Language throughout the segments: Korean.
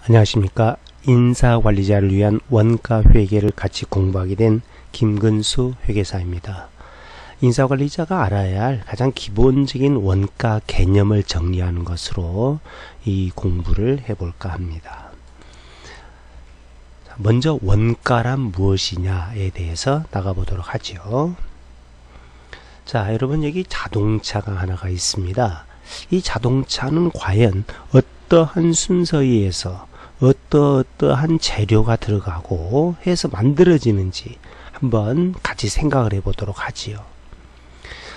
안녕하십니까. 인사관리자를 위한 원가 회계를 같이 공부하게 된 김근수 회계사입니다. 인사관리자가 알아야 할 가장 기본적인 원가 개념을 정리하는 것으로 이 공부를 해볼까 합니다. 먼저 원가란 무엇이냐에 대해서 나가보도록 하죠. 자, 여러분 여기 자동차가 하나가 있습니다. 이 자동차는 과연 어떠한 순서에 의해서 어떠한 재료가 들어가고 해서 만들어지는지 한번 같이 생각을 해보도록 하지요.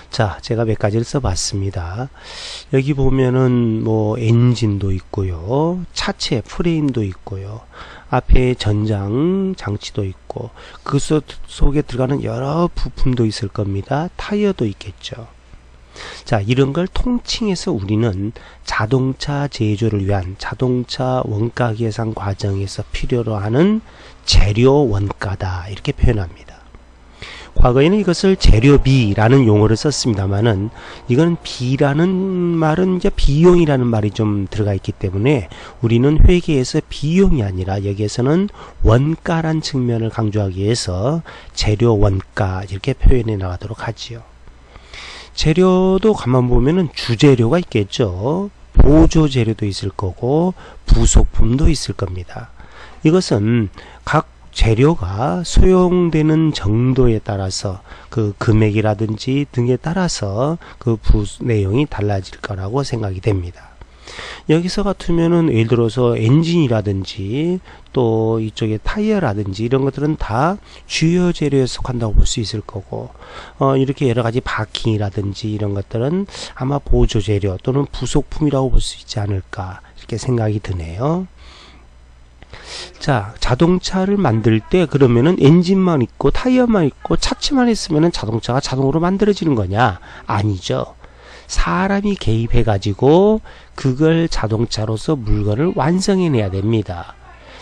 자, 제가 몇 가지를 써봤습니다. 여기 보면은 뭐 엔진도 있고요, 차체 프레임도 있고요, 앞에 전장 장치도 있고, 그 속에 들어가는 여러 부품도 있을 겁니다. 타이어도 있겠죠. 자, 이런 걸 통칭해서 우리는 자동차 제조를 위한 자동차 원가 계산 과정에서 필요로 하는 재료 원가다, 이렇게 표현합니다. 과거에는 이것을 재료비라는 용어를 썼습니다만은, 이건 비라는 말은 이제 비용이라는 말이 좀 들어가 있기 때문에 우리는 회계에서 비용이 아니라 여기에서는 원가란 측면을 강조하기 위해서 재료 원가 이렇게 표현해 나가도록 하지요. 재료도 가만 보면은 주재료가 있겠죠. 보조 재료도 있을 거고 부속품도 있을 겁니다. 이것은 각 재료가 소용되는 정도에 따라서 그 금액이라든지 등에 따라서 그 내용이 달라질 거라고 생각이 됩니다. 여기서 같으면은 예를 들어서 엔진이라든지 또 이쪽에 타이어라든지 이런 것들은 다 주요 재료에 속한다고 볼 수 있을 거고, 이렇게 여러 가지 바킹이라든지 이런 것들은 아마 보조 재료 또는 부속품이라고 볼 수 있지 않을까, 이렇게 생각이 드네요. 자, 자동차를 만들 때 그러면은 엔진만 있고 타이어만 있고 차체만 있으면은 자동차가 자동으로 만들어지는 거냐? 아니죠. 사람이 개입해 가지고 그걸 자동차로서 물건을 완성해내야 됩니다.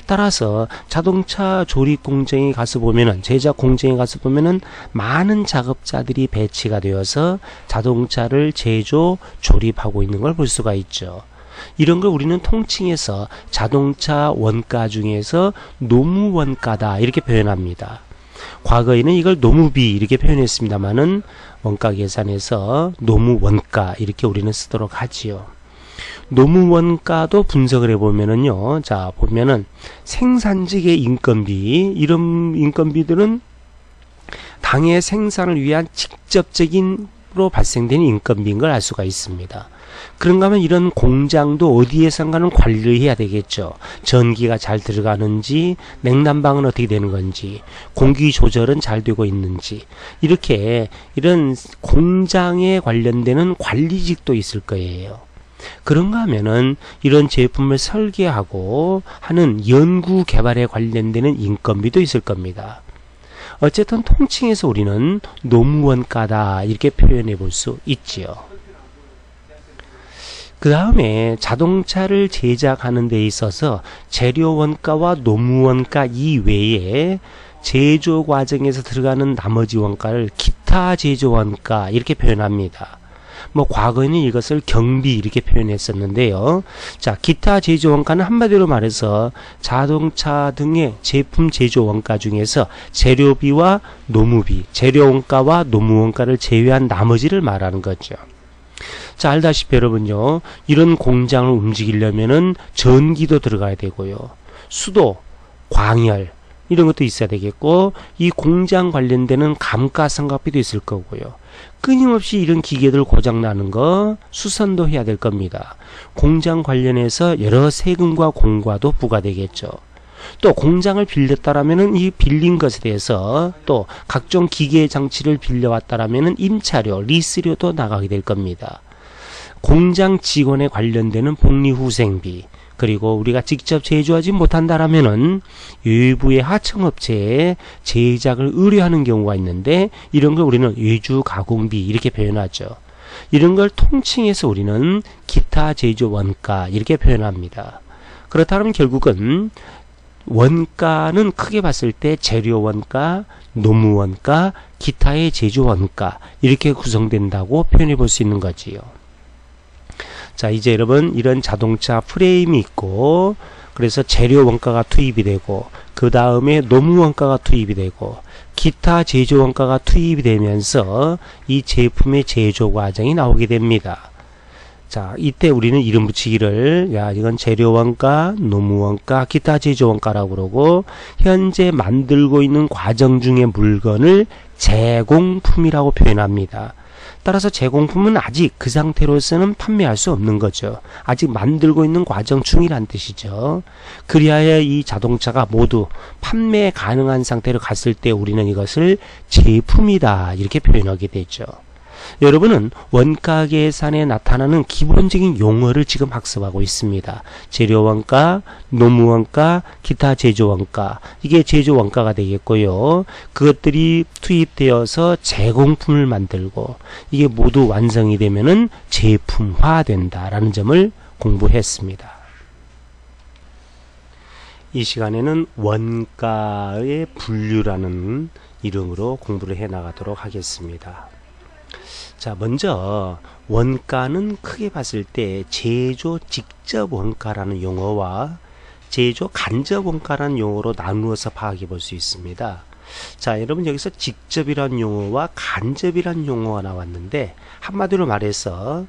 따라서 자동차 조립 공정에 가서 보면은, 제작 공정에 가서 보면은 많은 작업자들이 배치가 되어서 자동차를 제조 조립하고 있는 걸 볼 수가 있죠. 이런 걸 우리는 통칭해서 자동차 원가 중에서 노무 원가다, 이렇게 표현합니다. 과거에는 이걸 노무비 이렇게 표현했습니다만은 원가 계산에서 노무 원가 이렇게 우리는 쓰도록 하지요. 노무 원가도 분석을 해보면은요, 자, 보면은 생산직의 인건비, 이런 인건비들은 당의 생산을 위한 직접적인으로 발생되는 인건비인 걸 알 수가 있습니다. 그런가 하면 이런 공장도 어디에선가는 관리를 해야 되겠죠. 전기가 잘 들어가는지, 냉난방은 어떻게 되는 건지, 공기 조절은 잘 되고 있는지, 이렇게 이런 공장에 관련되는 관리직도 있을 거예요. 그런가 하면은 이런 제품을 설계하고 하는 연구 개발에 관련되는 인건비도 있을 겁니다. 어쨌든 통칭해서 우리는 노무원가다, 이렇게 표현해 볼 수 있지요. 그 다음에 자동차를 제작하는 데 있어서 재료 원가와 노무 원가 이외에 제조 과정에서 들어가는 나머지 원가를 기타 제조 원가 이렇게 표현합니다. 뭐 과거에는 이것을 경비 이렇게 표현했었는데요. 자, 기타 제조 원가는 한마디로 말해서 자동차 등의 제품 제조 원가 중에서 재료비와 노무비, 재료 원가와 노무 원가를 제외한 나머지를 말하는 거죠. 자, 알다시피 여러분요, 이런 공장을 움직이려면은 전기도 들어가야 되고요, 수도, 광열 이런 것도 있어야 되겠고, 이 공장 관련되는 감가상각비도 있을 거고요, 끊임없이 이런 기계들 고장나는 거 수선도 해야 될 겁니다. 공장 관련해서 여러 세금과 공과도 부과되겠죠. 또 공장을 빌렸다라면은 이 빌린 것에 대해서 또 각종 기계 장치를 빌려왔다라면은 임차료, 리스료도 나가게 될 겁니다. 공장 직원에 관련되는 복리후생비, 그리고 우리가 직접 제조하지 못한다라면은 외부의 하청업체에 제작을 의뢰하는 경우가 있는데, 이런 걸 우리는 외주 가공비 이렇게 표현하죠. 이런 걸 통칭해서 우리는 기타 제조 원가 이렇게 표현합니다. 그렇다면 결국은 원가는 크게 봤을 때 재료 원가, 노무 원가, 기타의 제조 원가 이렇게 구성된다고 표현해 볼 수 있는 거지요. 자, 이제 여러분 이런 자동차 프레임이 있고 그래서 재료 원가가 투입이 되고 그 다음에 노무 원가가 투입이 되고 기타 제조 원가가 투입이 되면서 이 제품의 제조 과정이 나오게 됩니다. 자, 이때 우리는 이름 붙이기를 이건 재료 원가, 노무 원가, 기타 제조 원가라고 그러고 현재 만들고 있는 과정 중의 물건을 제공품이라고 표현합니다. 따라서 제공품은 아직 그 상태로서는 판매할 수 없는 거죠. 아직 만들고 있는 과정 중이란 뜻이죠. 그리하여 이 자동차가 모두 판매 가능한 상태로 갔을 때 우리는 이것을 제품이다 이렇게 표현하게 되죠. 여러분은 원가 계산에 나타나는 기본적인 용어를 지금 학습하고 있습니다. 재료 원가, 노무 원가, 기타 제조 원가. 이게 제조 원가가 되겠고요. 그것들이 투입되어서 제공품을 만들고 이게 모두 완성이 되면은 제품화된다라는 점을 공부했습니다. 이 시간에는 원가의 분류라는 이름으로 공부를 해 나가도록 하겠습니다. 자, 먼저 원가는 크게 봤을 때 제조 직접 원가라는 용어와 제조 간접 원가라는 용어로 나누어서 파악해 볼 수 있습니다. 자, 여러분 여기서 직접이란 용어와 간접이란 용어가 나왔는데 한마디로 말해서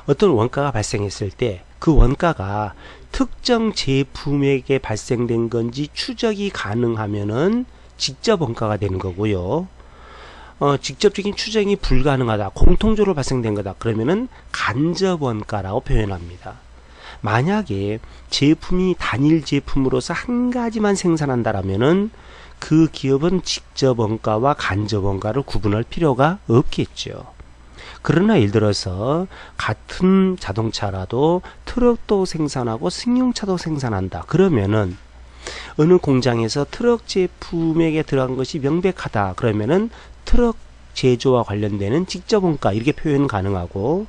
어떤 원가가 발생했을 때 그 원가가 특정 제품에게 발생된 건지 추적이 가능하면은 직접 원가가 되는 거고요. 직접적인 추정이 불가능하다, 공통적으로 발생된 거다 그러면은 간접 원가라고 표현합니다. 만약에 제품이 단일 제품으로서 한 가지만 생산한다라면은 그 기업은 직접 원가와 간접 원가를 구분할 필요가 없겠죠. 그러나 예를 들어서 같은 자동차라도 트럭도 생산하고 승용차도 생산한다 그러면은 어느 공장에서 트럭 제품에게 들어간 것이 명백하다 그러면은 트럭 제조와 관련되는 직접 원가 이렇게 표현 가능하고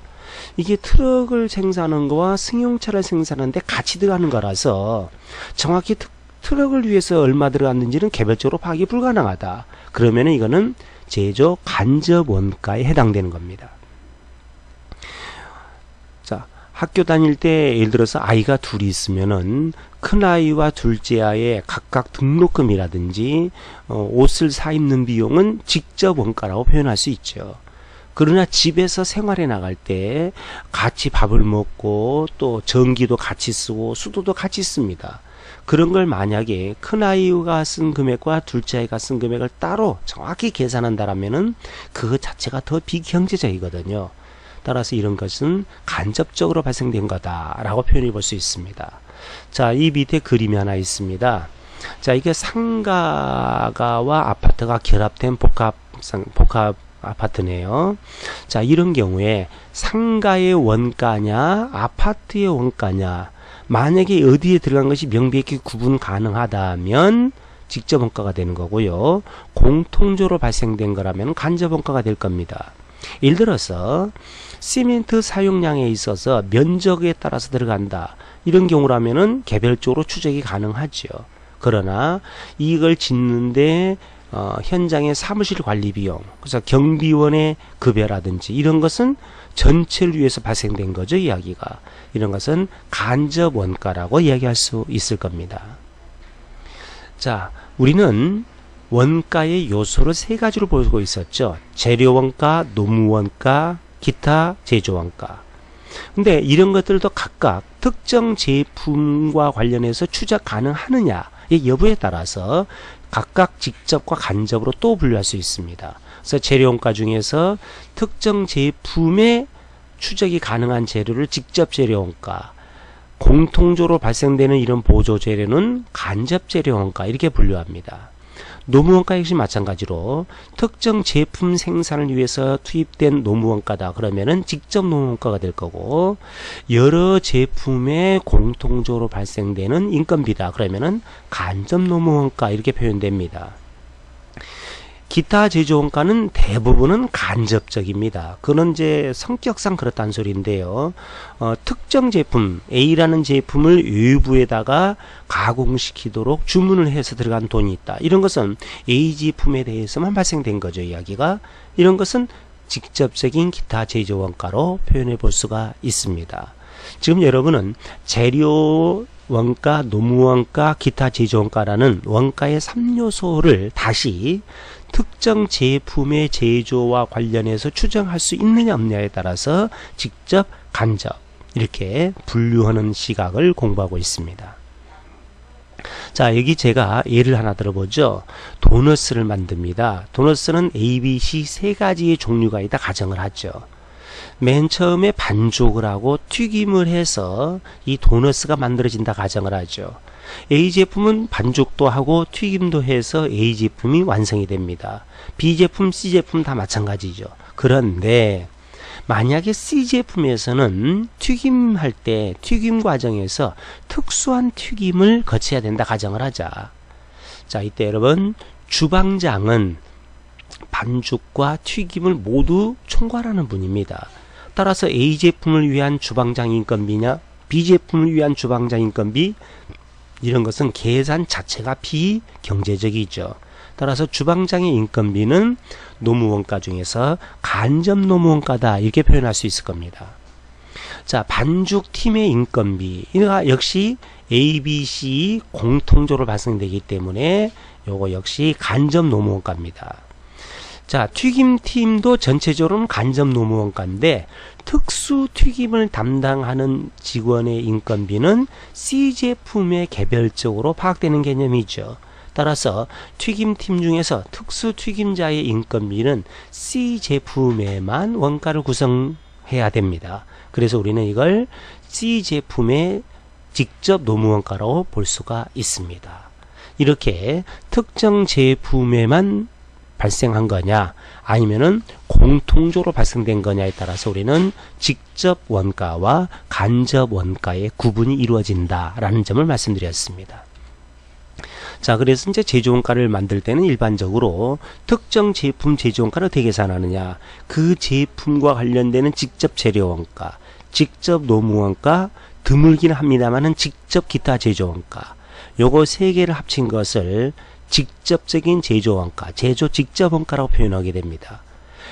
이게 트럭을 생산하는 거와 승용차를 생산하는데 같이 들어가는 거라서 정확히 트럭을 위해서 얼마 들어갔는지는 개별적으로 파악이 불가능하다. 그러면 이거는 제조 간접 원가에 해당되는 겁니다. 자, 학교 다닐 때 예를 들어서 아이가 둘이 있으면은 큰아이와 둘째 아이의 각각 등록금이라든지 옷을 사 입는 비용은 직접 원가라고 표현할 수 있죠. 그러나 집에서 생활해 나갈 때 같이 밥을 먹고 또 전기도 같이 쓰고 수도도 같이 씁니다. 그런 걸 만약에 큰아이가 쓴 금액과 둘째 아이가 쓴 금액을 따로 정확히 계산한다라면은 그것 자체가 더 비경제적이거든요. 따라서 이런 것은 간접적으로 발생된 거다라고 표현해 볼 수 있습니다. 자, 이 밑에 그림이 하나 있습니다. 자, 이게 상가와 아파트가 결합된 복합 아파트네요. 자, 이런 경우에 상가의 원가냐 아파트의 원가냐 만약에 어디에 들어간 것이 명백히 구분 가능하다면 직접 원가가 되는 거고요. 공통적으로 발생된 거라면 간접 원가가 될 겁니다. 예를 들어서 시멘트 사용량에 있어서 면적에 따라서 들어간다. 이런 경우라면은 개별적으로 추적이 가능하죠. 그러나 이걸 짓는데 현장의 사무실 관리 비용, 그래서 경비원의 급여라든지 이런 것은 전체를 위해서 발생된 거죠, 이야기가. 이런 것은 간접 원가라고 이야기할 수 있을 겁니다. 자, 우리는 원가의 요소를 세 가지로 보고 있었죠. 재료 원가, 노무 원가, 기타 제조 원가. 근데 이런 것들도 각각 특정 제품과 관련해서 추적 가능하느냐의 여부에 따라서 각각 직접과 간접으로 또 분류할 수 있습니다. 그래서 재료 원가 중에서 특정 제품의 추적이 가능한 재료를 직접 재료 원가, 공통적으로 발생되는 이런 보조 재료는 간접 재료 원가 이렇게 분류합니다. 노무 원가 역시 마찬가지로 특정 제품 생산을 위해서 투입된 노무 원가다 그러면은 직접 노무 원가가 될 거고, 여러 제품에 공통적으로 발생되는 인건비다 그러면은 간접 노무 원가 이렇게 표현됩니다. 기타 제조 원가는 대부분은 간접적입니다. 그건 이제 성격상 그렇다는 소리인데요. 특정 제품 A라는 제품을 외부에다가 가공시키도록 주문을 해서 들어간 돈이 있다. 이런 것은 A 제품에 대해서만 발생된 거죠, 이야기가. 이런 것은 직접적인 기타 제조 원가로 표현해 볼 수가 있습니다. 지금 여러분은 재료 원가, 노무원가, 기타 제조원가라는 원가의 3요소를 다시 특정 제품의 제조와 관련해서 추정할 수 있느냐 없느냐에 따라서 직접, 간접 이렇게 분류하는 시각을 공부하고 있습니다. 자, 여기 제가 예를 하나 들어보죠. 도너스를 만듭니다. 도너스는 A, B, C 세 가지의 종류가 있다 가정을 하죠. 맨 처음에 반죽을 하고 튀김을 해서 이 도너스가 만들어진다 가정을 하죠. A 제품은 반죽도 하고 튀김도 해서 A 제품이 완성이 됩니다. B 제품, C 제품 다 마찬가지죠. 그런데 만약에 C 제품에서는 튀김할 때 튀김 과정에서 특수한 튀김을 거쳐야 된다 가정을 하자. 자, 이때 여러분 주방장은 반죽과 튀김을 모두 총괄하는 분입니다. 따라서 A 제품을 위한 주방장 인건비냐 B 제품을 위한 주방장 인건비 이런 것은 계산 자체가 비경제적이죠. 따라서 주방장의 인건비는 노무원가 중에서 간접 노무원가다 이렇게 표현할 수 있을 겁니다. 자, 반죽팀의 인건비 이가 역시 A, B, C 공통적으로 발생되기 때문에 요거 역시 간접 노무원가입니다. 자, 튀김팀도 전체적으로는 간접 노무원가인데 특수 튀김을 담당하는 직원의 인건비는 C 제품에 개별적으로 파악되는 개념이죠. 따라서 튀김팀 중에서 특수 튀김자의 인건비는 C 제품에만 원가를 구성해야 됩니다. 그래서 우리는 이걸 C 제품의 직접 노무원가라고 볼 수가 있습니다. 이렇게 특정 제품에만 발생한 거냐 아니면은 공통적으로 발생된 거냐에 따라서 우리는 직접 원가와 간접 원가의 구분이 이루어진다라는 점을 말씀드렸습니다. 자, 그래서 이제 제조원가를 만들 때는 일반적으로 특정 제품 제조원가를 어떻게 계산하느냐, 그 제품과 관련되는 직접 재료원가, 직접 노무원가, 드물긴 합니다만은 직접 기타 제조원가, 요거 세 개를 합친 것을 직접적인 제조원가, 제조 직접원가라고 표현하게 됩니다.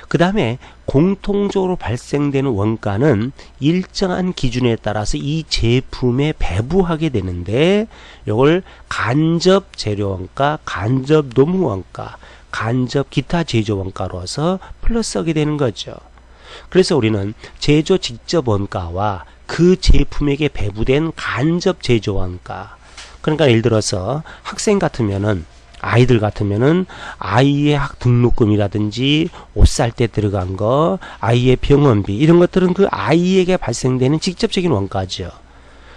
그 다음에 공통적으로 발생되는 원가는 일정한 기준에 따라서 이 제품에 배부하게 되는데 이걸 간접 재료원가, 간접 노무원가, 간접 기타 제조원가로서 플러스하게 되는 거죠. 그래서 우리는 제조 직접원가와 그 제품에게 배부된 간접 제조원가, 그러니까 예를 들어서 학생 같으면은 아이들 같으면은 아이의 학 등록금이라든지 옷 살 때 들어간 거, 아이의 병원비 이런 것들은 그 아이에게 발생되는 직접적인 원가죠.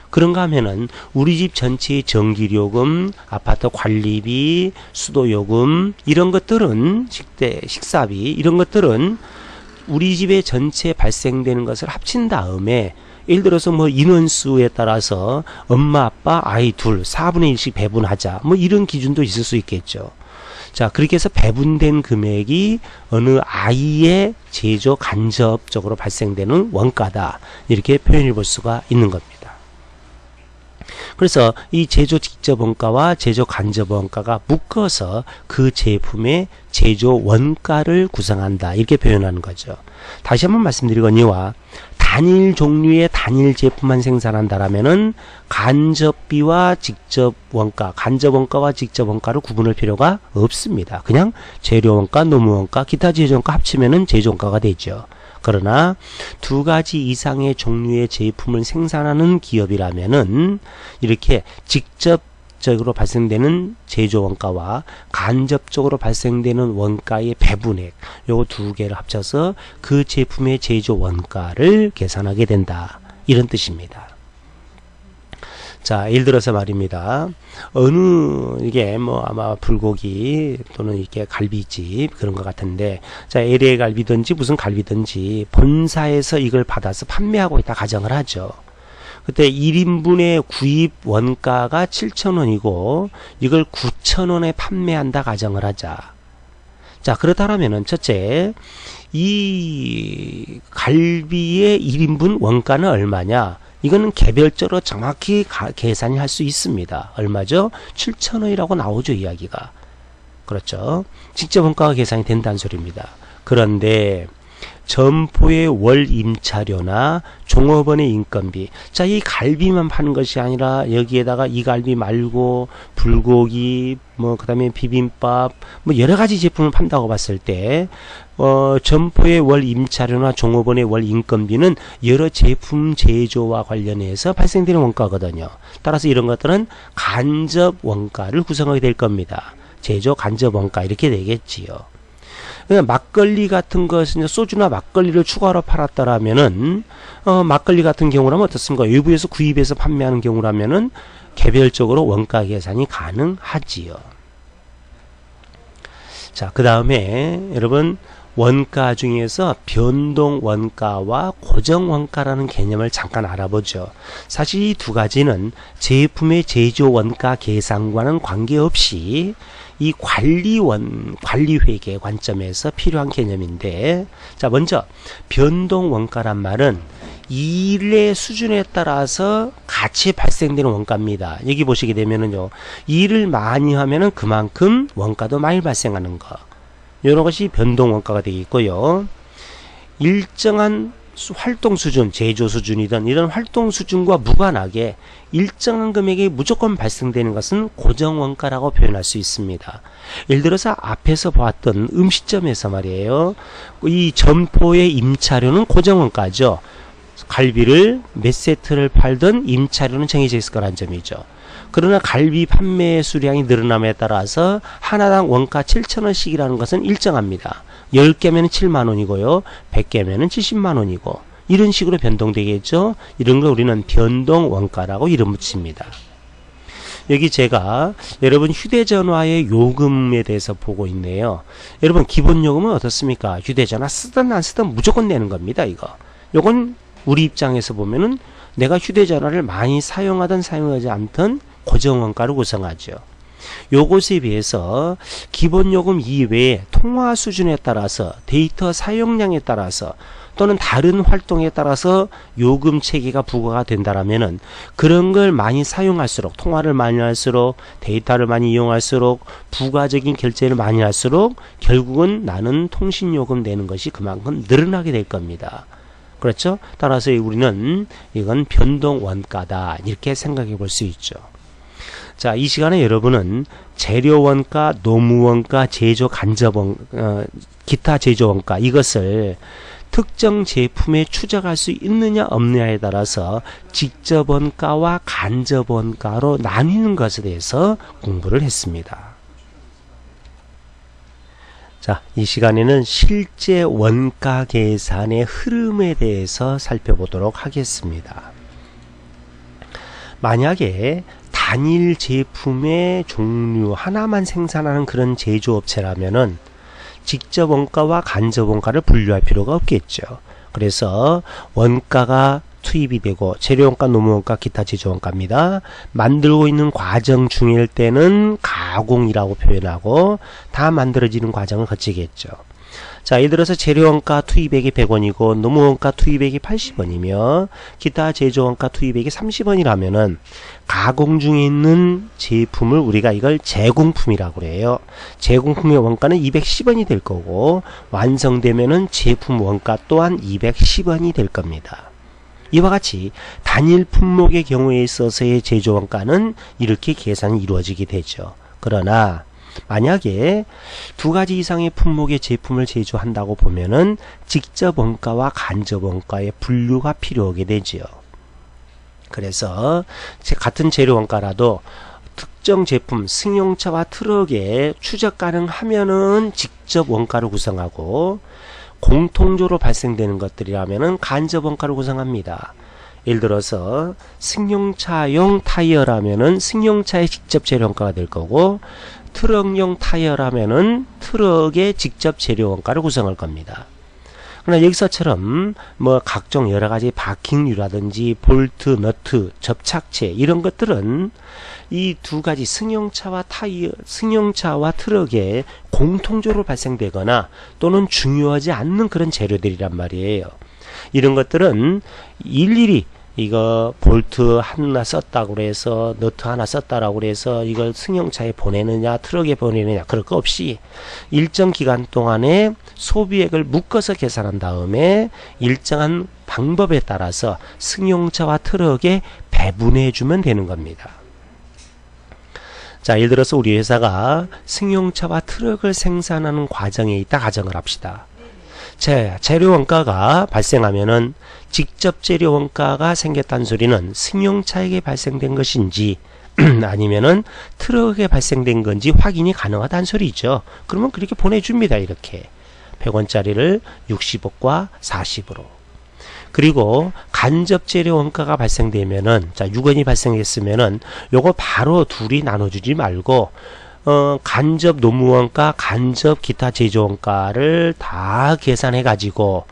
그런가 하면은 우리 집 전체의 전기요금, 아파트 관리비, 수도요금 이런 것들은 식사비 이런 것들은 우리 집의 전체 발생되는 것을 합친 다음에 예를 들어서 뭐 인원수에 따라서 엄마, 아빠, 아이 둘 4분의 1씩 배분하자 뭐 이런 기준도 있을 수 있겠죠. 자, 그렇게 해서 배분된 금액이 어느 아이의 제조 간접적으로 발생되는 원가다 이렇게 표현해 볼 수가 있는 겁니다. 그래서 이 제조 직접 원가와 제조 간접 원가가 묶어서 그 제품의 제조 원가를 구성한다 이렇게 표현하는 거죠. 다시 한번 말씀드리거니와 단일 종류의 단일 제품만 생산한다라면은 간접비와 직접 원가, 간접 원가와 직접 원가를 구분할 필요가 없습니다. 그냥 재료 원가, 노무 원가, 기타 제조 원가 합치면은 제조 원가가 되죠. 그러나 두 가지 이상의 종류의 제품을 생산하는 기업이라면은 이렇게 직접적으로 발생되는 제조 원가와 간접적으로 발생되는 원가의 배분액 요 두 개를 합쳐서 그 제품의 제조 원가를 계산하게 된다 이런 뜻입니다. 자, 예를 들어서 말입니다. 어느 이게 뭐 아마 불고기 또는 이렇게 갈비집 그런 것 같은데, 자, LA 갈비든지 무슨 갈비든지 본사에서 이걸 받아서 판매하고 있다 가정을 하죠. 그때 1인분의 구입 원가가 7,000원이고 이걸 9,000원에 판매한다 가정을 하자. 자, 그렇다면은 첫째, 이 갈비의 1인분 원가는 얼마냐? 이거는 개별적으로 정확히 계산이 할 수 있습니다. 얼마죠? 7,000원이라고 나오죠, 이야기가. 그렇죠. 직접 원가가 계산이 된다는 소리입니다. 그런데 점포의 월 임차료나 종업원의 인건비. 자, 이 갈비만 파는 것이 아니라 여기에다가 이 갈비 말고 불고기, 그다음에 비빔밥, 여러 가지 제품을 판다고 봤을 때 점포의 월 임차료나 종업원의 월 인건비는 여러 제품 제조와 관련해서 발생되는 원가거든요. 따라서 이런 것들은 간접 원가를 구성하게 될 겁니다. 제조 간접 원가 이렇게 되겠지요. 막걸리 같은 것은 소주나 막걸리를 추가로 팔았다라면은 막걸리 같은 경우라면 어떻습니까? 외부에서 구입해서 판매하는 경우라면은 개별적으로 원가 계산이 가능하지요. 자, 그 다음에 여러분 원가 중에서 변동 원가와 고정 원가라는 개념을 잠깐 알아보죠. 사실 이 두 가지는 제품의 제조 원가 계산과는 관계없이 이 관리회계 관점에서 필요한 개념인데, 자, 먼저 변동 원가란 말은 일의 수준에 따라서 같이 발생되는 원가입니다. 여기 보시게 되면은요, 일을 많이 하면은 그만큼 원가도 많이 발생하는 거. 이런 것이 변동 원가가 되겠고요. 일정한 활동 수준, 제조 수준이든 이런 활동 수준과 무관하게 일정한 금액이 무조건 발생되는 것은 고정 원가라고 표현할 수 있습니다. 예를 들어서 앞에서 보았던 음식점에서 말이에요. 이 점포의 임차료는 고정 원가죠. 갈비를 몇 세트를 팔든 임차료는 정해져 있을 거란 점이죠. 그러나 갈비 판매 수량이 늘어남에 따라서 하나당 원가 7,000원씩이라는 것은 일정합니다. 10개면 7만원이고요. 100개면 70만원이고 이런 식으로 변동되겠죠. 이런 걸 우리는 변동 원가라고 이름 붙입니다. 여기 제가 여러분 휴대전화의 요금에 대해서 보고 있네요. 여러분 기본 요금은 어떻습니까? 휴대전화 쓰든 안 쓰든 무조건 내는 겁니다. 요건 우리 입장에서 보면은 내가 휴대전화를 많이 사용하든 사용하지 않든 고정원가를 구성하죠. 요것에 비해서 기본요금 이외에 통화 수준에 따라서 데이터 사용량에 따라서 또는 다른 활동에 따라서 요금 체계가 부과가 된다라면은 그런 걸 많이 사용할수록 통화를 많이 할수록 데이터를 많이 이용할수록 부가적인 결제를 많이 할수록 결국은 나는 통신요금 내는 것이 그만큼 늘어나게 될 겁니다. 그렇죠? 따라서 우리는 이건 변동 원가다 이렇게 생각해 볼 수 있죠. 자, 이 시간에 여러분은 재료 원가, 노무 원가, 제조 간접 원가, 기타 제조 원가 이것을 특정 제품에 추적할 수 있느냐 없느냐에 따라서 직접 원가와 간접 원가로 나뉘는 것에 대해서 공부를 했습니다. 자, 이 시간에는 실제 원가 계산의 흐름에 대해서 살펴보도록 하겠습니다. 만약에 단일 제품의 종류 하나만 생산하는 그런 제조업체라면은 직접 원가와 간접 원가를 분류할 필요가 없겠죠. 그래서 원가가 투입이 되고 재료원가, 노무원가, 기타 제조원가입니다. 만들고 있는 과정 중일 때는 가공이라고 표현하고 다 만들어지는 과정을 거치겠죠. 자, 예를 들어서 재료원가 투입액이 100원이고 노무원가 투입액이 80원이며 기타 제조원가 투입액이 30원이라면은 가공 중에 있는 제품을 우리가 이걸 제공품이라고 그래요. 제공품의 원가는 210원이 될 거고 완성되면은 제품 원가 또한 210원이 될 겁니다. 이와 같이 단일 품목의 경우에 있어서의 제조원가는 이렇게 계산이 이루어지게 되죠. 그러나 만약에 두 가지 이상의 품목의 제품을 제조한다고 보면은 직접 원가와 간접 원가의 분류가 필요하게 되지요. 그래서 같은 재료 원가라도 특정 제품 승용차와 트럭에 추적 가능하면은 직접 원가를 구성하고 공통적으로 발생되는 것들이라면은 간접 원가를 구성합니다. 예를 들어서 승용차용 타이어라면은 승용차의 직접 재료 원가가 될 거고 트럭용 타이어라면은 트럭의 직접 재료 원가를 구성할 겁니다. 그러나 여기서처럼 각종 여러가지 바킹류라든지 볼트, 너트, 접착체 이런 것들은 이 두 가지 승용차와 트럭에 공통적으로 발생되거나 또는 중요하지 않는 그런 재료들이란 말이에요. 이런 것들은 일일이 이거 볼트 하나 썼다고 그래서 너트 하나 썼다라고 그래서 이걸 승용차에 보내느냐 트럭에 보내느냐 그럴 거 없이 일정 기간 동안에 소비액을 묶어서 계산한 다음에 일정한 방법에 따라서 승용차와 트럭에 배분해 주면 되는 겁니다. 자, 예를 들어서 우리 회사가 승용차와 트럭을 생산하는 과정에 있다 가정을 합시다. 재료 원가가 발생하면은 직접 재료 원가가 생겼다는 소리는 승용차에게 발생된 것인지 아니면은 트럭에 발생된 건지 확인이 가능하다는 소리죠. 그러면 그렇게 보내줍니다. 이렇게 100원짜리를 60억과 40으로. 그리고 간접 재료 원가가 발생되면은, 자, 6원이 발생했으면은 요거 바로 둘이 나눠주지 말고 간접 노무원가, 간접 기타 제조원가를 다 계산해 가지고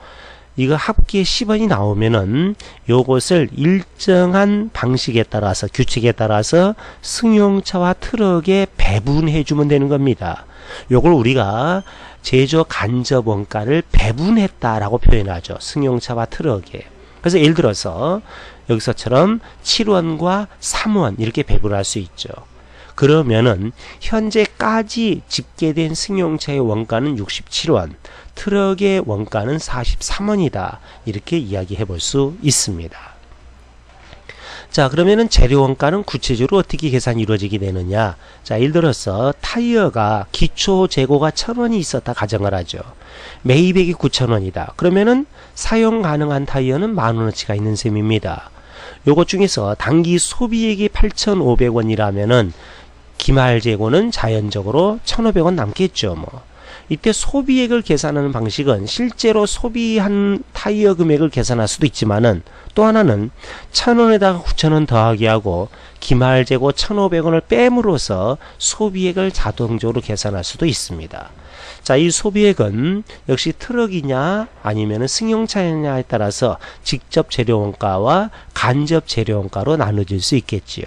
이거 합계 10원이 나오면은 요것을 일정한 방식에 따라서 규칙에 따라서 승용차와 트럭에 배분해 주면 되는 겁니다. 요걸 우리가 제조 간접 원가를 배분했다라고 표현하죠. 승용차와 트럭에. 그래서 예를 들어서 여기서처럼 7원과 3원 이렇게 배분할 수 있죠. 그러면은 현재까지 집계된 승용차의 원가는 67원, 트럭의 원가는 43원이다. 이렇게 이야기해 볼 수 있습니다. 자, 그러면은 재료 원가는 구체적으로 어떻게 계산이 이루어지게 되느냐? 자, 예를 들어서 타이어가 기초 재고가 1,000원이 있었다 가정을 하죠. 매입액이 9,000원이다. 그러면은 사용 가능한 타이어는 10,000원어치가 있는 셈입니다. 요것 중에서 단기 소비액이 8,500원이라면은 기말 재고는 자연적으로 1,500원 남겠죠. 뭐 이때 소비액을 계산하는 방식은 실제로 소비한 타이어 금액을 계산할 수도 있지만은 또 하나는 1,000원에다가 9,000원 더하기 하고 기말 재고 1,500원을 뺨으로써 소비액을 자동적으로 계산할 수도 있습니다. 자, 이 소비액은 역시 트럭이냐 아니면은 승용차냐에 따라서 직접 재료 원가와 간접 재료 원가로 나눠질 수 있겠지요.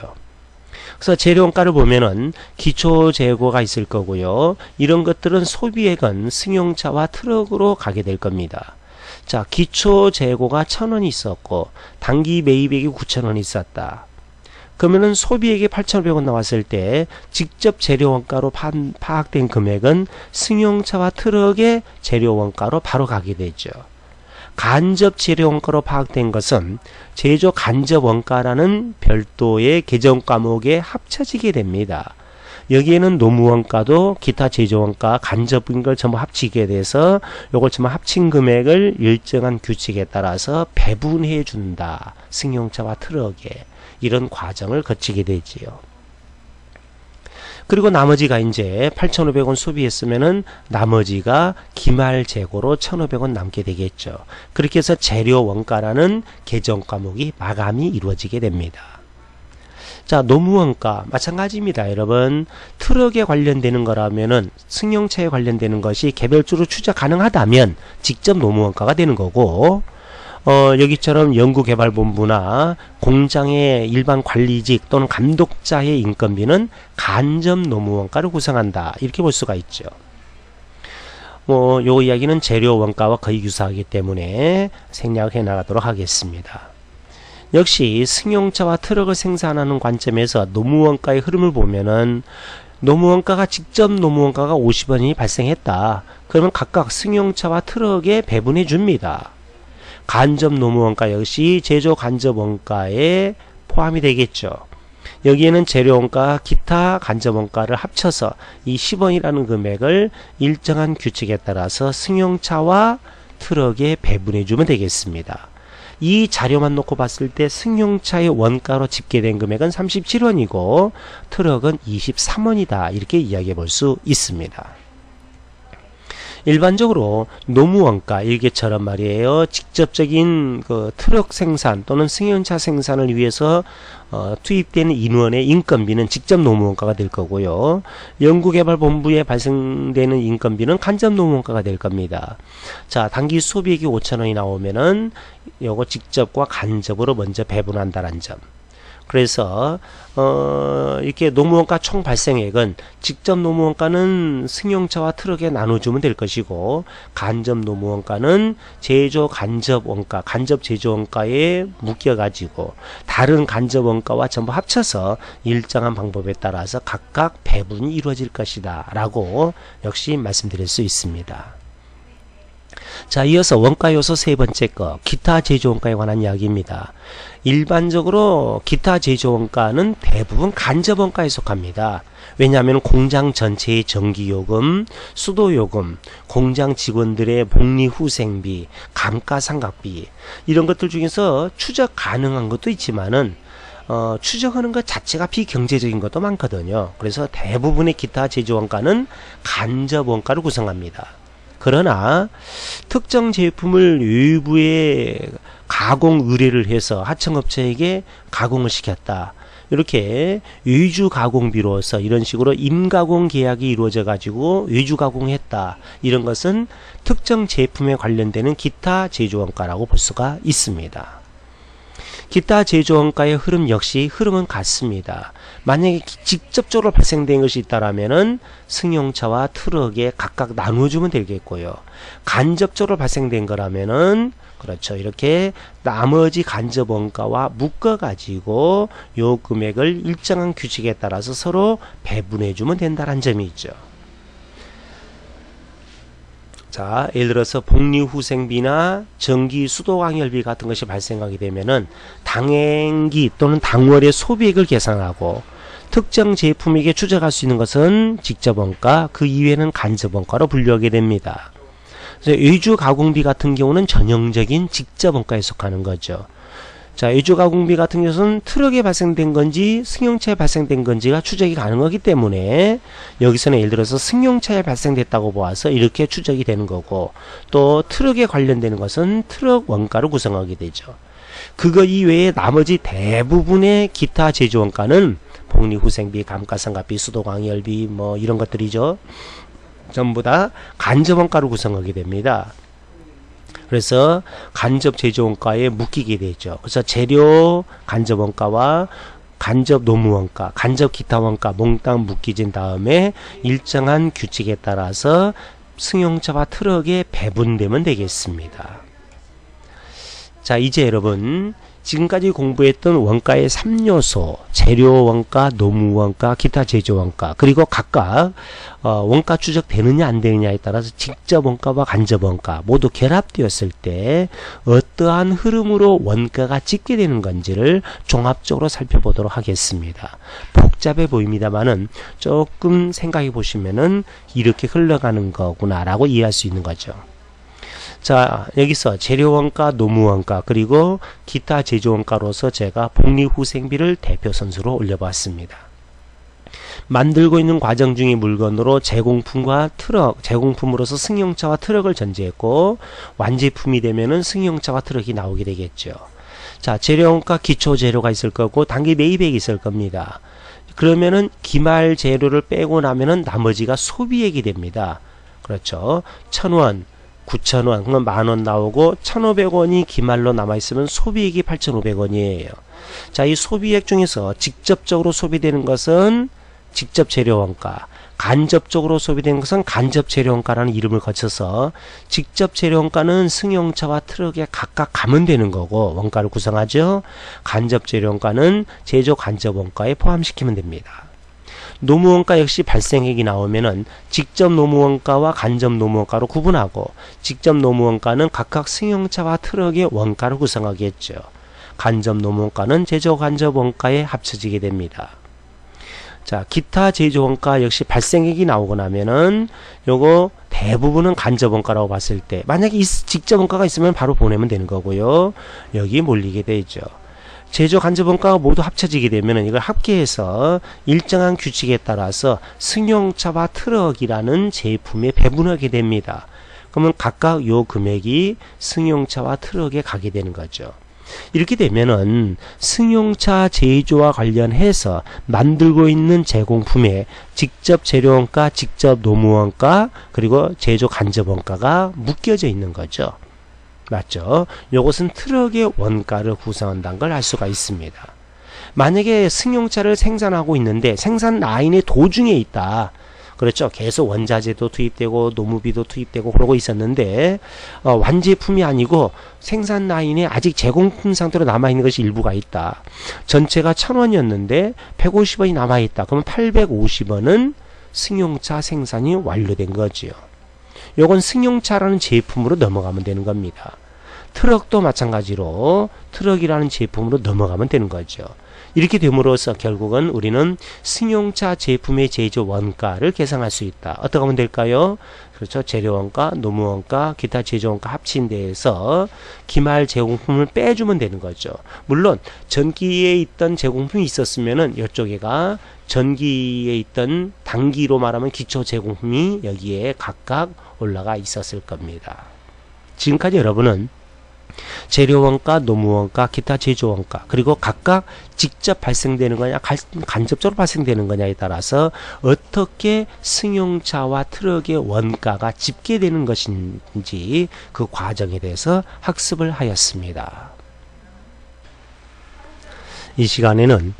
그래서 재료 원가를 보면은 기초 재고가 있을 거고요. 이런 것들은 소비액은 승용차와 트럭으로 가게 될 겁니다. 자, 기초 재고가 1,000원이 있었고 단기 매입액이 9,000원이 있었다. 그러면은 소비액이 8,500원 나왔을 때 직접 재료 원가로 파악된 금액은 승용차와 트럭의 재료 원가로 바로 가게 되죠. 간접 재료 원가로 파악된 것은 제조 간접 원가라는 별도의 계정 과목에 합쳐지게 됩니다. 여기에는 노무 원가도 기타 제조 원가 간접인 걸 전부 합치게 돼서 요걸 전부 합친 금액을 일정한 규칙에 따라서 배분해 준다. 승용차와 트럭에 이런 과정을 거치게 되지요. 그리고 나머지가 이제 8,500원 소비했으면은 나머지가 기말 재고로 1,500원 남게 되겠죠. 그렇게 해서 재료 원가라는 계정 과목이 마감이 이루어지게 됩니다. 자, 노무 원가 마찬가지입니다. 여러분, 트럭에 관련되는 거라면은 승용차에 관련되는 것이 개별적으로 추적 가능하다면 직접 노무 원가가 되는 거고, 여기처럼 연구개발본부나 공장의 일반 관리직 또는 감독자의 인건비는 간접 노무원가를 구성한다. 이렇게 볼 수가 있죠. 요 이야기는 재료 원가와 거의 유사하기 때문에 생략해 나가도록 하겠습니다. 역시 승용차와 트럭을 생산하는 관점에서 노무원가의 흐름을 보면은 노무원가가 직접 노무원가가 50원이 발생했다. 그러면 각각 승용차와 트럭에 배분해 줍니다. 간접 노무원가 역시 제조 간접 원가에 포함이 되겠죠. 여기에는 재료 원가, 기타 간접 원가를 합쳐서 이 10원이라는 금액을 일정한 규칙에 따라서 승용차와 트럭에 배분해 주면 되겠습니다. 이 자료만 놓고 봤을 때 승용차의 원가로 집계된 금액은 37원이고 트럭은 23원이다. 이렇게 이야기해 볼 수 있습니다. 일반적으로 노무원가 일개처럼 말이에요. 직접적인 그 트럭 생산 또는 승용차 생산을 위해서 투입되는 인원의 인건비는 직접 노무원가가 될 거고요. 연구개발본부에 발생되는 인건비는 간접 노무원가가 될 겁니다. 자, 단기 소비액이 5,000원이 나오면은 요거 직접과 간접으로 먼저 배분한다는 점. 그래서 이렇게 노무원가 총 발생액은 직접 노무원가는 승용차와 트럭에 나눠주면 될 것이고, 간접 노무원가는 제조 간접 원가, 간접 제조 원가에 묶여가지고 다른 간접 원가와 전부 합쳐서 일정한 방법에 따라서 각각 배분이 이루어질 것이다 라고 역시 말씀드릴 수 있습니다. 자, 이어서 원가 요소 세 번째 거, 기타 제조 원가에 관한 이야기입니다. 일반적으로 기타 제조 원가는 대부분 간접 원가에 속합니다. 왜냐하면 공장 전체의 전기요금, 수도요금, 공장 직원들의 복리후생비, 감가상각비, 이런 것들 중에서 추적 가능한 것도 있지만은 추적하는 것 자체가 비경제적인 것도 많거든요. 그래서 대부분의 기타 제조 원가는 간접 원가를 구성합니다. 그러나 특정 제품을 외부에 가공 의뢰를 해서 하청업체에게 가공을 시켰다. 이렇게 외주 가공비로서 이런 식으로 임가공 계약이 이루어져 가지고 외주 가공했다. 이런 것은 특정 제품에 관련되는 기타 제조원가라고 볼 수가 있습니다. 기타 제조원가의 흐름 역시 흐름은 같습니다. 만약에 직접적으로 발생된 것이 있다라면은 승용차와 트럭에 각각 나눠주면 되겠고요. 간접적으로 발생된 거라면은 그렇죠. 이렇게 나머지 간접 원가와 묶어가지고 요 금액을 일정한 규칙에 따라서 서로 배분해주면 된다는 점이 있죠. 자, 예를 들어서 복리후생비나 전기 수도광열비 같은 것이 발생하게 되면은 당행기 또는 당월의 소비액을 계산하고 특정 제품에게 추적할 수 있는 것은 직접원가, 그 이외에는 간접원가로 분류하게 됩니다. 외주 가공비 같은 경우는 전형적인 직접원가에 속하는 거죠. 자, 외주 가공비 같은 경우는 트럭에 발생된 건지 승용차에 발생된 건지가 추적이 가능하기 때문에 여기서는 예를 들어서 승용차에 발생됐다고 보아서 이렇게 추적이 되는 거고, 또 트럭에 관련되는 것은 트럭 원가로 구성하게 되죠. 그거 이외에 나머지 대부분의 기타 제조 원가는 복리후생비, 감가상각비, 수도광열비 뭐 이런 것들이죠. 전부 다 간접 원가로 구성하게 됩니다. 그래서 간접 제조 원가에 묶이게 되죠. 그래서 재료 간접 원가와 간접 노무 원가, 간접 기타 원가 몽땅 묶이진 다음에 일정한 규칙에 따라서 승용차와 트럭에 배분되면 되겠습니다. 자, 이제 여러분 지금까지 공부했던 원가의 3요소, 재료 원가, 노무 원가, 기타 제조 원가, 그리고 각각 원가 추적되느냐 안 되느냐에 따라서 직접 원가와 간접 원가 모두 결합되었을 때 어떠한 흐름으로 원가가 찍게 되는 건지를 종합적으로 살펴보도록 하겠습니다. 복잡해 보입니다만은 조금 생각해 보시면은 이렇게 흘러가는 거구나 라고 이해할 수 있는 거죠. 자, 여기서 재료원가, 노무원가, 그리고 기타 제조원가로서 제가 복리후생비를 대표 선수로 올려봤습니다. 만들고 있는 과정 중의 물건으로 제공품과 트럭, 제공품으로서 승용차와 트럭을 전제했고 완제품이 되면은 승용차와 트럭이 나오게 되겠죠. 자, 재료원가 기초 재료가 있을 거고 단기 매입액이 있을 겁니다. 그러면은 기말 재료를 빼고 나면은 나머지가 소비액이 됩니다. 그렇죠. 1,000원, 9,000원, 그러면 만원 나오고 1,500원이 기말로 남아있으면 소비액이 8,500원이에요. 자, 이 소비액 중에서 직접적으로 소비되는 것은 직접 재료원가, 간접적으로 소비되는 것은 간접 재료원가라는 이름을 거쳐서 직접 재료원가는 승용차와 트럭에 각각 가면 되는 거고 원가를 구성하죠. 간접 재료원가는 제조 간접 원가에 포함시키면 됩니다. 노무원가 역시 발생액이 나오면은 직접 노무원가와 간접 노무원가로 구분하고 직접 노무원가는 각각 승용차와 트럭의 원가를 구성하겠죠. 간접 노무원가는 제조 간접 원가에 합쳐지게 됩니다. 자, 기타 제조 원가 역시 발생액이 나오고 나면은 요거 대부분은 간접 원가라고 봤을 때 만약에 직접 원가가 있으면 바로 보내면 되는 거고요. 여기 몰리게 되죠. 제조 간접 원가가 모두 합쳐지게 되면 이걸 합계해서 일정한 규칙에 따라서 승용차와 트럭이라는 제품에 배분하게 됩니다. 그러면 각각 요 금액이 승용차와 트럭에 가게 되는 거죠. 이렇게 되면은 승용차 제조와 관련해서 만들고 있는 제공품에 직접 재료원가, 직접 노무원가, 그리고 제조 간접 원가가 묶여져 있는 거죠. 맞죠? 요것은 트럭의 원가를 구성한다는 걸 알 수가 있습니다. 만약에 승용차를 생산하고 있는데 생산 라인의 도중에 있다. 그렇죠. 계속 원자재도 투입되고 노무비도 투입되고 그러고 있었는데 완제품이 아니고 생산 라인에 아직 제공품 상태로 남아있는 것이 일부가 있다. 전체가 1,000원이었는데 150원이 남아있다. 그러면 850원은 승용차 생산이 완료된 거지요. 요건 승용차라는 제품으로 넘어가면 되는 겁니다. 트럭도 마찬가지로 트럭이라는 제품으로 넘어가면 되는 거죠. 이렇게 됨으로써 결국은 우리는 승용차 제품의 제조 원가를 계산할 수 있다. 어떻게 하면 될까요? 그렇죠. 재료원가, 노무원가, 기타 제조원가 합친 데에서 기말 제공품을 빼주면 되는 거죠. 물론 전기에 있던 제공품이 있었으면은 이쪽에가 전기에 있던 단기로 말하면 기초 제공품이 여기에 각각 올라가 있었을 겁니다. 지금까지 여러분은 재료원가, 노무원가, 기타 제조원가 그리고 각각 직접 발생되는 거냐 간접적으로 발생되는 거냐에 따라서 어떻게 승용차와 트럭의 원가가 집계되는 것인지 그 과정에 대해서 학습을 하였습니다. 이 시간에는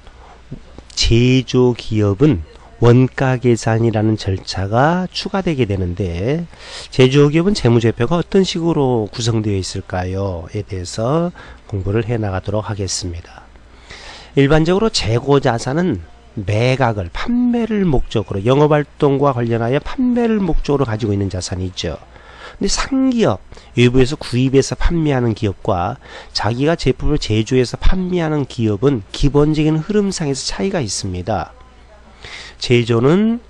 제조기업은 원가 계산이라는 절차가 추가되게 되는데 제조기업은 재무제표가 어떤 식으로 구성되어 있을까요?에 대해서 공부를 해 나가도록 하겠습니다. 일반적으로 재고자산은 매각을 판매를 목적으로 영업활동과 관련하여 판매를 목적으로 가지고 있는 자산이 있죠. 근데 상기업, 외부에서 구입해서 판매하는 기업과 자기가 제품을 제조해서 판매하는 기업은 기본적인 흐름상에서 차이가 있습니다. 제조는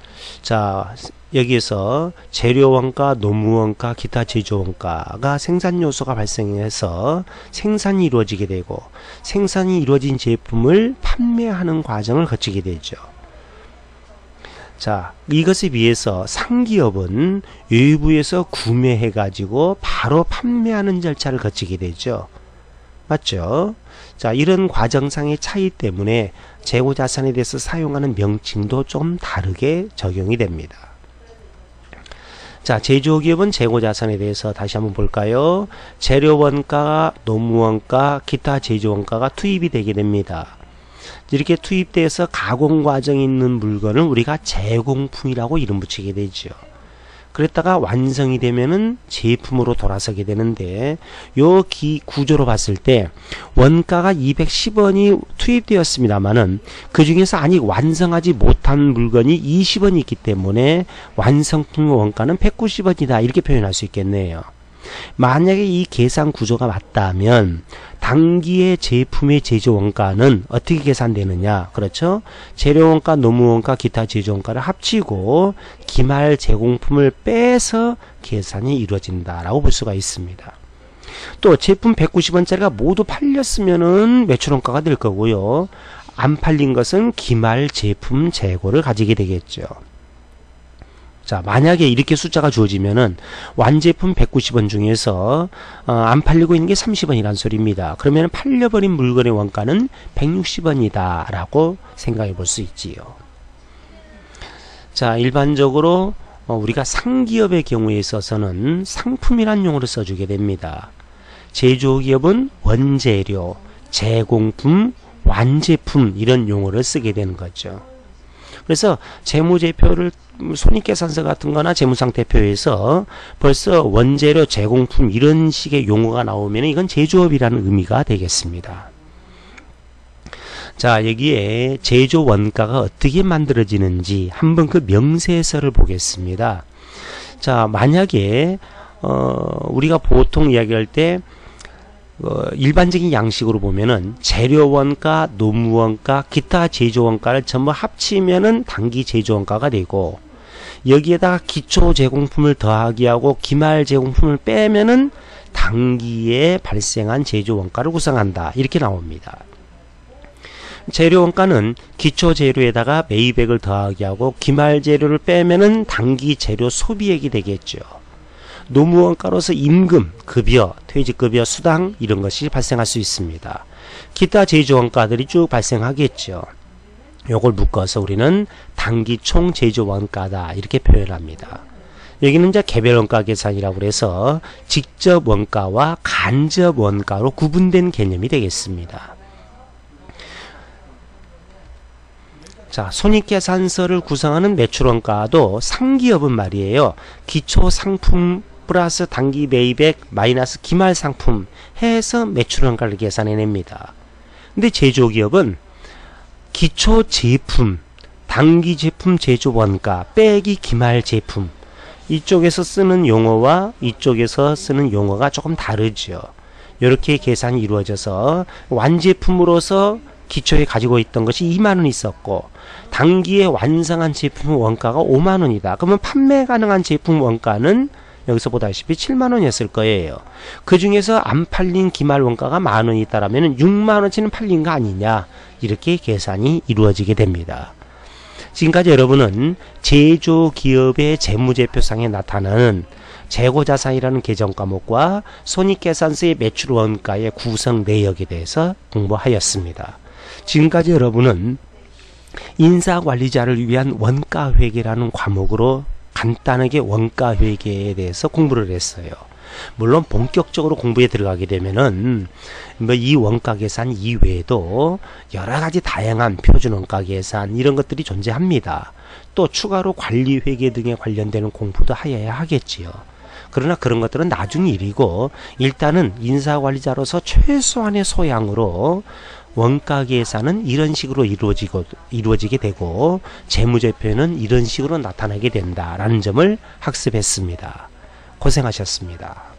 여기에서 재료원가, 노무원가, 기타 제조원가가 생산 요소가 발생해서 생산이 이루어지게 되고 생산이 이루어진 제품을 판매하는 과정을 거치게 되죠. 이것에 비해서 상기업은 외부에서 구매해 가지고 바로 판매하는 절차를 거치게 되죠. 맞죠? 이런 과정상의 차이 때문에 재고자산에 대해서 사용하는 명칭도 좀 다르게 적용이 됩니다. 제조기업은 재고자산에 대해서 다시 한번 볼까요? 재료원가, 노무원가, 기타 제조원가가 투입이 되게 됩니다. 이렇게 투입돼서 가공 과정에 있는 물건을 우리가 제공품이라고 이름 붙이게 되죠. 그랬다가 완성이 되면은 제품으로 돌아서게 되는데 요 구조로 봤을 때 원가가 210원이 투입되었습니다만은 그 중에서 아직 완성하지 못한 물건이 20원이 있기 때문에 완성품 원가는 190원이다 이렇게 표현할 수 있겠네요. 만약에 이 계산 구조가 맞다면 단기의 제품의 제조 원가는 어떻게 계산되느냐? 그렇죠? 재료 원가, 노무 원가, 기타 제조 원가를 합치고 기말 제공품을 빼서 계산이 이루어진다라고 볼 수가 있습니다. 또 제품 190원짜리가 모두 팔렸으면은 매출 원가가 될 거고요. 안 팔린 것은 기말 제품 재고를 가지게 되겠죠. 만약에 이렇게 숫자가 주어지면은 완제품 190원 중에서 안 팔리고 있는 게 30원이란 소리입니다. 그러면 팔려버린 물건의 원가는 160원이다 라고 생각해 볼 수 있지요. 일반적으로 우리가 상기업의 경우에 있어서는 상품이란 용어를 써주게 됩니다. 제조기업은 원재료, 제공품, 완제품 이런 용어를 쓰게 되는 거죠. 그래서 재무제표를 손익계산서 같은 거나 재무상태표에서 벌써 원재료, 제공품 이런 식의 용어가 나오면 이건 제조업이라는 의미가 되겠습니다. 여기에 제조 원가가 어떻게 만들어지는지 한번 그 명세서를 보겠습니다. 만약에 우리가 보통 이야기할 때 일반적인 양식으로 보면은 재료원가, 노무원가, 기타 제조원가를 전부 합치면은 단기 제조원가가 되고 여기에다가 기초 제공품을 더하기 하고 기말 제공품을 빼면은 단기에 발생한 제조원가를 구성한다. 이렇게 나옵니다. 재료원가는 기초 재료에다가 매입액을 더하기 하고 기말 재료를 빼면은 단기 재료 소비액이 되겠죠. 노무원가로서 임금, 급여, 퇴직급여, 수당 이런 것이 발생할 수 있습니다. 기타 제조원가들이 쭉 발생하겠죠. 요걸 묶어서 우리는 단기 총 제조원가다 이렇게 표현합니다. 여기는 이제 개별원가 계산이라고 해서 직접 원가와 간접 원가로 구분된 개념이 되겠습니다. 자, 손익계산서를 구성하는 매출원가도 상기업은 말이에요. 기초상품 플러스 단기 매입액 마이너스 기말상품 해서 매출원가를 계산해냅니다. 근데 제조기업은 기초제품, 단기제품 제조원가 빼기 기말제품, 이쪽에서 쓰는 용어와 이쪽에서 쓰는 용어가 조금 다르죠. 이렇게 계산이 이루어져서 완제품으로서 기초에 가지고 있던 것이 2만원 있었고 단기에 완성한 제품 원가가 5만원이다. 그러면 판매 가능한 제품 원가는 여기서 보다시피 7만원이었을 거예요. 그 중에서 안 팔린 기말 원가가 만원이 있다라면 6만원치는 팔린 거 아니냐, 이렇게 계산이 이루어지게 됩니다. 지금까지 여러분은 제조기업의 재무제표상에 나타나는 재고자산이라는 계정 과목과 손익계산서의 매출원가의 구성 내역에 대해서 공부하였습니다. 지금까지 여러분은 인사관리자를 위한 원가회계라는 과목으로 간단하게 원가회계에 대해서 공부를 했어요. 물론 본격적으로 공부에 들어가게 되면은 이 원가계산 이외에도 여러가지 다양한 표준원가계산 이런 것들이 존재합니다. 또 추가로 관리회계 등에 관련되는 공부도 하여야 하겠지요. 그러나 그런 것들은 나중 일이고 일단은 인사관리자로서 최소한의 소양으로 원가 계산은 이런 식으로 이루어지게 되고 재무제표는 이런 식으로 나타나게 된다라는 점을 학습했습니다. 고생하셨습니다.